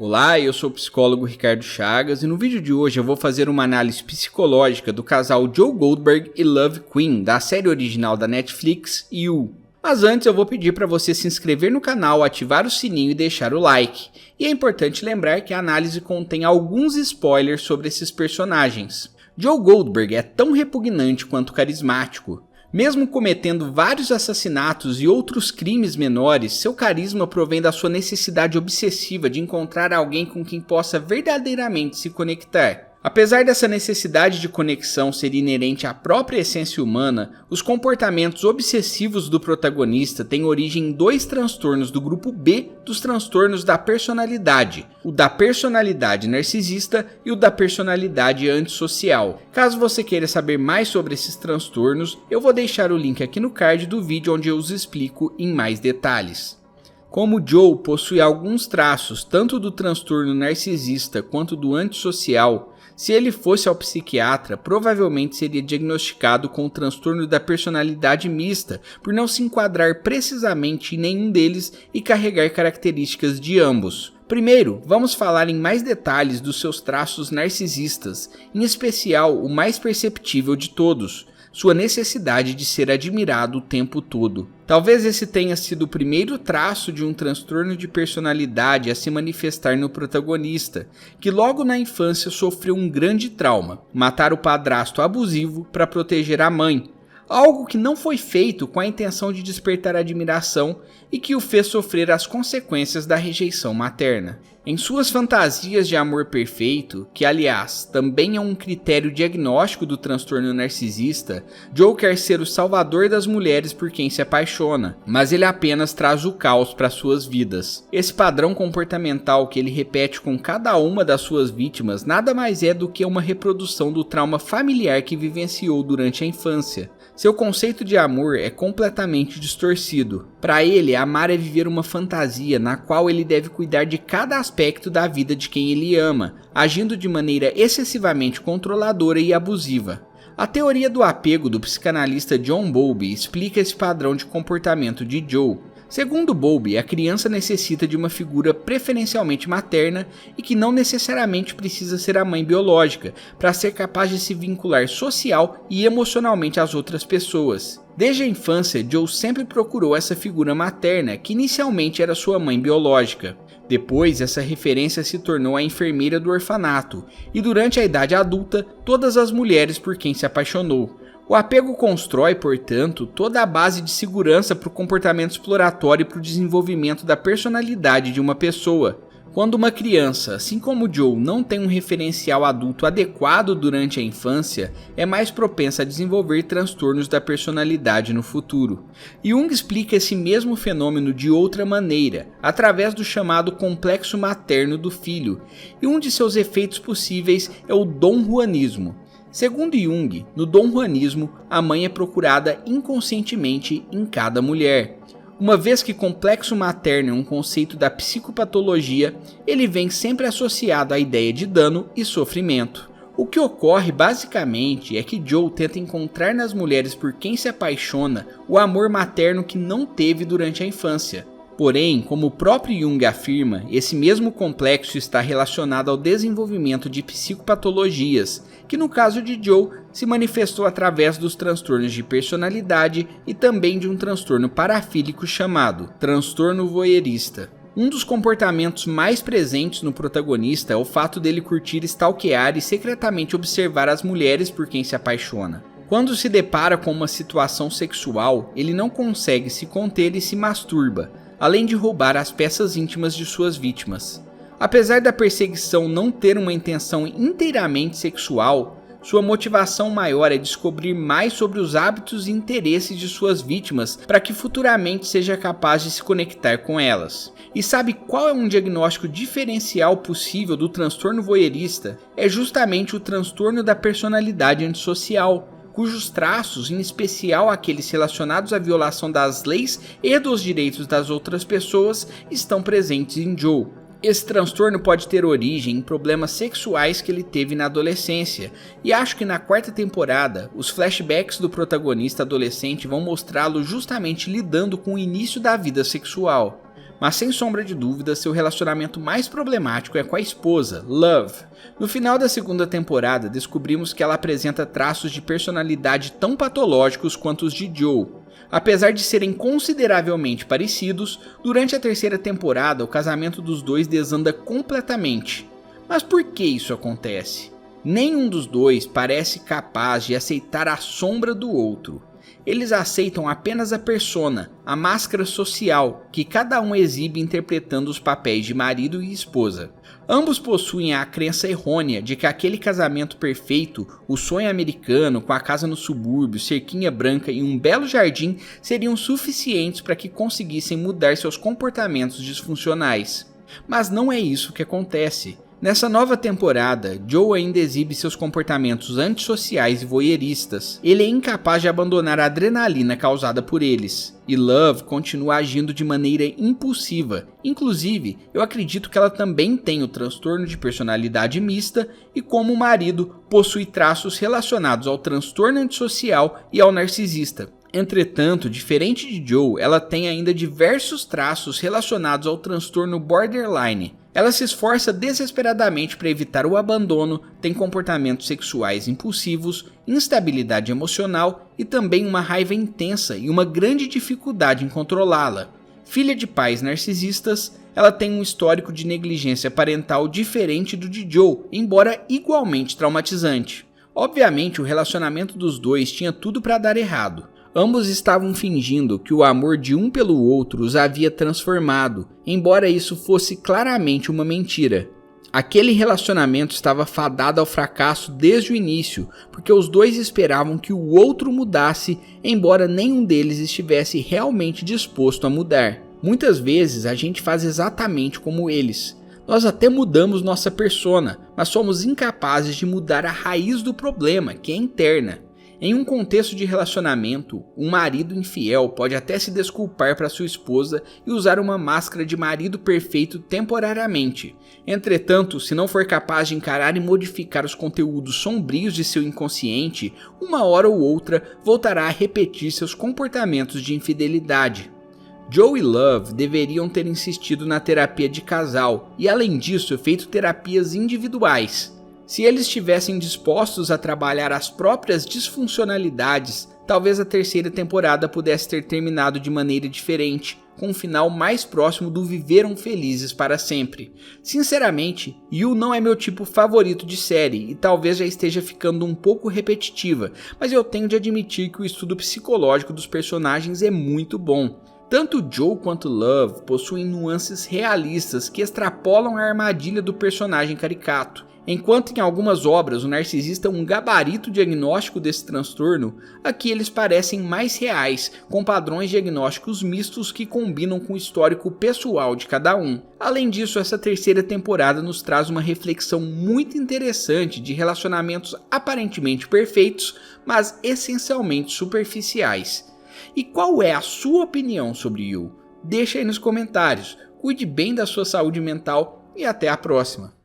Olá, eu sou o psicólogo Ricardo Chagas e no vídeo de hoje eu vou fazer uma análise psicológica do casal Joe Goldberg e Love Quinn, da série original da Netflix, You. Mas antes eu vou pedir para você se inscrever no canal, ativar o sininho e deixar o like. E é importante lembrar que a análise contém alguns spoilers sobre esses personagens. Joe Goldberg é tão repugnante quanto carismático. Mesmo cometendo vários assassinatos e outros crimes menores, seu carisma provém da sua necessidade obsessiva de encontrar alguém com quem possa verdadeiramente se conectar. Apesar dessa necessidade de conexão ser inerente à própria essência humana, os comportamentos obsessivos do protagonista têm origem em dois transtornos do grupo B dos transtornos da personalidade, o da personalidade narcisista e o da personalidade antissocial. Caso você queira saber mais sobre esses transtornos, eu vou deixar o link aqui no card do vídeo onde eu os explico em mais detalhes. Como Joe possui alguns traços tanto do transtorno narcisista quanto do antissocial, se ele fosse ao psiquiatra, provavelmente seria diagnosticado com o transtorno da personalidade mista, por não se enquadrar precisamente em nenhum deles e carregar características de ambos. Primeiro, vamos falar em mais detalhes dos seus traços narcisistas, em especial o mais perceptível de todos, sua necessidade de ser admirado o tempo todo. Talvez esse tenha sido o primeiro traço de um transtorno de personalidade a se manifestar no protagonista, que logo na infância sofreu um grande trauma: matar o padrasto abusivo para proteger a mãe. Algo que não foi feito com a intenção de despertar admiração e que o fez sofrer as consequências da rejeição materna. Em suas fantasias de amor perfeito, que aliás também é um critério diagnóstico do transtorno narcisista, Joe quer ser o salvador das mulheres por quem se apaixona, mas ele apenas traz o caos para suas vidas. Esse padrão comportamental que ele repete com cada uma das suas vítimas nada mais é do que uma reprodução do trauma familiar que vivenciou durante a infância. Seu conceito de amor é completamente distorcido. Para ele, amar é viver uma fantasia na qual ele deve cuidar de cada aspecto da vida de quem ele ama, agindo de maneira excessivamente controladora e abusiva. A teoria do apego do psicanalista John Bowlby explica esse padrão de comportamento de Joe. Segundo Bowlby, a criança necessita de uma figura preferencialmente materna e que não necessariamente precisa ser a mãe biológica para ser capaz de se vincular social e emocionalmente às outras pessoas. Desde a infância, Joe sempre procurou essa figura materna, que inicialmente era sua mãe biológica. Depois, essa referência se tornou a enfermeira do orfanato, e durante a idade adulta, todas as mulheres por quem se apaixonou. O apego constrói, portanto, toda a base de segurança para o comportamento exploratório e para o desenvolvimento da personalidade de uma pessoa. Quando uma criança, assim como Joe, não tem um referencial adulto adequado durante a infância, é mais propensa a desenvolver transtornos da personalidade no futuro. Jung explica esse mesmo fenômeno de outra maneira, através do chamado complexo materno do filho, e um de seus efeitos possíveis é o dom-juanismo. Segundo Jung, no dom-juanismo, a mãe é procurada inconscientemente em cada mulher. Uma vez que complexo materno é um conceito da psicopatologia, ele vem sempre associado à ideia de dano e sofrimento. O que ocorre basicamente é que Joe tenta encontrar nas mulheres por quem se apaixona o amor materno que não teve durante a infância. Porém, como o próprio Jung afirma, esse mesmo complexo está relacionado ao desenvolvimento de psicopatologias, que no caso de Joe se manifestou através dos transtornos de personalidade e também de um transtorno parafílico chamado transtorno voyeurista. Um dos comportamentos mais presentes no protagonista é o fato dele curtir stalkear e secretamente observar as mulheres por quem se apaixona. Quando se depara com uma situação sexual, ele não consegue se conter e se masturba, além de roubar as peças íntimas de suas vítimas. Apesar da perseguição não ter uma intenção inteiramente sexual, sua motivação maior é descobrir mais sobre os hábitos e interesses de suas vítimas para que futuramente seja capaz de se conectar com elas. E sabe qual é um diagnóstico diferencial possível do transtorno voyeurista? É justamente o transtorno da personalidade antissocial, cujos traços, em especial aqueles relacionados à violação das leis e dos direitos das outras pessoas, estão presentes em Joe. Esse transtorno pode ter origem em problemas sexuais que ele teve na adolescência, e acho que na quarta temporada, os flashbacks do protagonista adolescente vão mostrá-lo justamente lidando com o início da vida sexual. mas sem sombra de dúvida, seu relacionamento mais problemático é com a esposa, Love. No final da segunda temporada, descobrimos que ela apresenta traços de personalidade tão patológicos quanto os de Joe. Apesar de serem consideravelmente parecidos, durante a terceira temporada o casamento dos dois desanda completamente. Mas por que isso acontece? Nenhum dos dois parece capaz de aceitar a sombra do outro. Eles aceitam apenas a persona, a máscara social, que cada um exibe interpretando os papéis de marido e esposa. Ambos possuem a crença errônea de que aquele casamento perfeito, o sonho americano com a casa no subúrbio, cerquinha branca e um belo jardim seriam suficientes para que conseguissem mudar seus comportamentos disfuncionais. Mas não é isso que acontece. Nessa nova temporada, Joe ainda exibe seus comportamentos antissociais e voyeuristas. Ele é incapaz de abandonar a adrenalina causada por eles. E Love continua agindo de maneira impulsiva. Inclusive, eu acredito que ela também tem o transtorno de personalidade mista e, como marido, possui traços relacionados ao transtorno antissocial e ao narcisista. Entretanto, diferente de Joe, ela tem ainda diversos traços relacionados ao transtorno borderline. Ela se esforça desesperadamente para evitar o abandono, tem comportamentos sexuais impulsivos, instabilidade emocional e também uma raiva intensa e uma grande dificuldade em controlá-la. Filha de pais narcisistas, ela tem um histórico de negligência parental diferente do de Joe, embora igualmente traumatizante. Obviamente, o relacionamento dos dois tinha tudo para dar errado. Ambos estavam fingindo que o amor de um pelo outro os havia transformado, embora isso fosse claramente uma mentira. Aquele relacionamento estava fadado ao fracasso desde o início, porque os dois esperavam que o outro mudasse, embora nenhum deles estivesse realmente disposto a mudar. Muitas vezes a gente faz exatamente como eles. Nós até mudamos nossa persona, mas somos incapazes de mudar a raiz do problema, que é interna. Em um contexto de relacionamento, um marido infiel pode até se desculpar para sua esposa e usar uma máscara de marido perfeito temporariamente. Entretanto, se não for capaz de encarar e modificar os conteúdos sombrios de seu inconsciente, uma hora ou outra voltará a repetir seus comportamentos de infidelidade. Joe e Love deveriam ter insistido na terapia de casal e, além disso, feito terapias individuais. Se eles estivessem dispostos a trabalhar as próprias disfuncionalidades, talvez a terceira temporada pudesse ter terminado de maneira diferente, com um final mais próximo do viveram felizes para sempre. Sinceramente, You não é meu tipo favorito de série e talvez já esteja ficando um pouco repetitiva, mas eu tenho de admitir que o estudo psicológico dos personagens é muito bom. Tanto Joe quanto Love possuem nuances realistas que extrapolam a armadilha do personagem caricato. Enquanto em algumas obras o narcisista é um gabarito diagnóstico desse transtorno, aqui eles parecem mais reais, com padrões diagnósticos mistos que combinam com o histórico pessoal de cada um. Além disso, essa terceira temporada nos traz uma reflexão muito interessante de relacionamentos aparentemente perfeitos, mas essencialmente superficiais. E qual é a sua opinião sobre You? Deixa aí nos comentários, cuide bem da sua saúde mental e até a próxima.